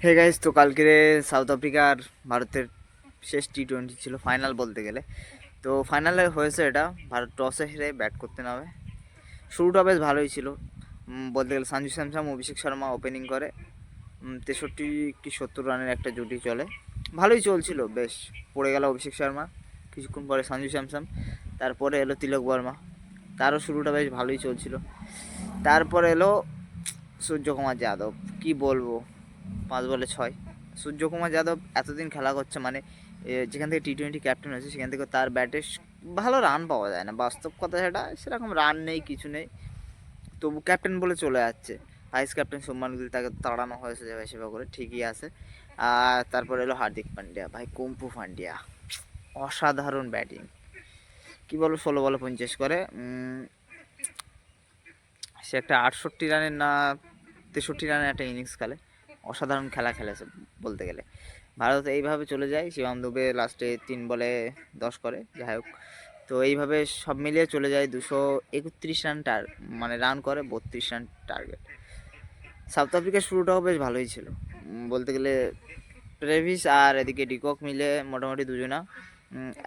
Hey guys, তো কালকে south Africa আর ভারতের শেষ টি-20 ছিল, ফাইনাল বলতে গেলে। তো ফাইনালে হয়েছে এটা, ভারত টসে হেরে ব্যাট করতে নামে। শুরুটা বেশ ভালোই ছিল, বলতে গেলে সঞ্জু স্যামসন অভিষেক শর্মা ওপেনিং করে। 63 কি 70 রানের একটা জুটি চলে, ভালোই চলছিল বেশ। পড়ে গেল অভিষেক শর্মা, কিছুক্ষণ পরে সঞ্জু স্যামসন, তারপরে এলো তিলক বর্মা, তারও শুরুটা বেশ ভালোই চলছিল। তারপরে এলো সূর্যকুমার যাদব, কি বলবো, 5 বলে 6। সূর্যকুমার যাদব এতদিন খেলা করছে, মানে যেখান থেকে টি-20 ক্যাপ্টেন হয়েছে সেখান থেকে তার ব্যাটে ভালো রান পাওয়া যায় না, বাস্তব কথা সেটা। সেরকম রান নেই, কিছু নেই, তবু ক্যাপ্টেন বলে চলে যাচ্ছে। ভাইস ক্যাপ্টেন শুভমান গিল, তাকে তাড়ানো হয়েছে সেবা করে, ঠিকই আছে। আর তারপর এলো হার্দিক পান্ডিয়া, ভাই কুম্পু পান্ডিয়া, অসাধারণ ব্যাটিং, কি বলবো। 16 বলে 50 করে, সে একটা 68 রানের না 63 রানের একটা ইনিংস খেলে, অসাধারণ খেলা খেলেছে বলতে গেলে। ভারত এইভাবে চলে যায়, শিবম দুবে লাস্টে 3 বলে 10 করে, যাই হোক। তো এইভাবে সব মিলিয়ে চলে যায় 231 রান মানে রান করে, 32 রান টার্গেট। সাউথ আফ্রিকার শুরুটাও বেশ ভালোই ছিল, বলতে গেলে ট্রেভিস আর এদিকে ডিকক মিলে মোটামুটি দুজনা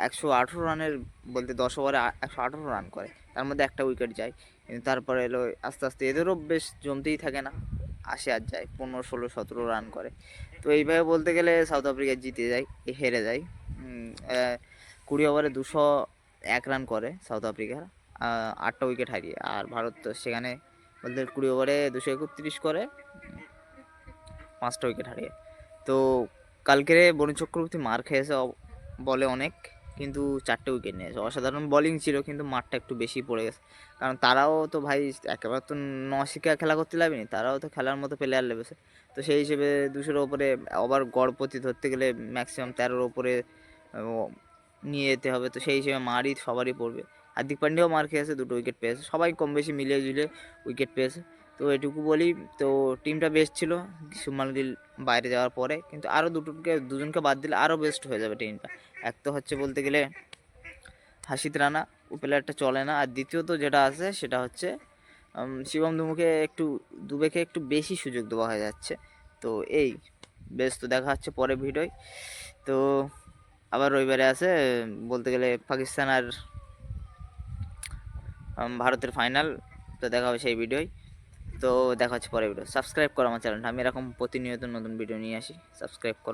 118 রানের, বলতে 10 ওভারে 118 রান করে, তার মধ্যে একটা উইকেট যায়। কিন্তু তারপরে এলো আস্তে আস্তে, এদেরও বেশ জমতেই থাকে না, আসে আর যায়, 15, 16, 17 রান করে। তো এইভাবে বলতে গেলে সাউথ আফ্রিকা জিতে যায়, হেরে যায়। 20 ওভারে 201 রান করে সাউথ আফ্রিকা, 8টা উইকেট হারিয়ে। আর ভারত তো সেখানে বলতে 20 ওভারে 231 করে, 5টা উইকেট হারিয়ে। তো কালকেরে বরুণ চক্রবর্তী মার খেয়েছে বলে অনেক, কিন্তু 4টে উইকেট নিয়েছে। অসাধারণ বোলিং ছিল, কিন্তু মারটা একটু বেশি পড়ে গেছে, কারণ তারাও তো ভাই একেবারে তো নশিকা খেলা করতে লাগেনি, তারাও তো খেলার মতো প্লেয়ার লেগেছে। তো সেই হিসেবে 200-এর ওপরে ওভার গড় প্রতি ধরতে গেলে ম্যাক্সিমাম 13-এর ওপরে নিয়ে যেতে হবে। তো সেই হিসেবে মারই সবারই পড়বে। হার্দিক পান্ডিয়াও মার খেয়েছে, 2টো উইকেট পেয়েছে, সবাই কম বেশি মিলিয়ে ঝুলিয়ে উইকেট পেয়েছে। তো এটুকু বলি, তো টিমটা বেস্ট ছিল শুভমান গিল বাইরে যাওয়ার পরে, কিন্তু আরও দুজনকে বাদ দিলে আরও বেস্ট হয়ে যাবে টিমটা। এক তো হচ্ছে বলতে গেলে হাসিত রানা, ও প্লেয়ারটা চলে না। আর দ্বিতীয়ত যেটা আছে সেটা হচ্ছে শিবম দুবেকে একটু বেশি সুযোগ দেওয়া হয়ে যাচ্ছে। তো এই বেশ, তো দেখা হচ্ছে পরে ভিডিওয়। তো আবার রবিবারে আছে বলতে গেলে পাকিস্তান আর ভারতের ফাইনাল, তো দেখা হবে সেই ভিডিওয়। তো দেখা হচ্ছে পরে ভিডিও। সাবস্ক্রাইব করো আমার চ্যানেলটা, আমি এরকম প্রতিনিয়ত নতুন ভিডিও নিয়ে আসি, সাবস্ক্রাইব করো।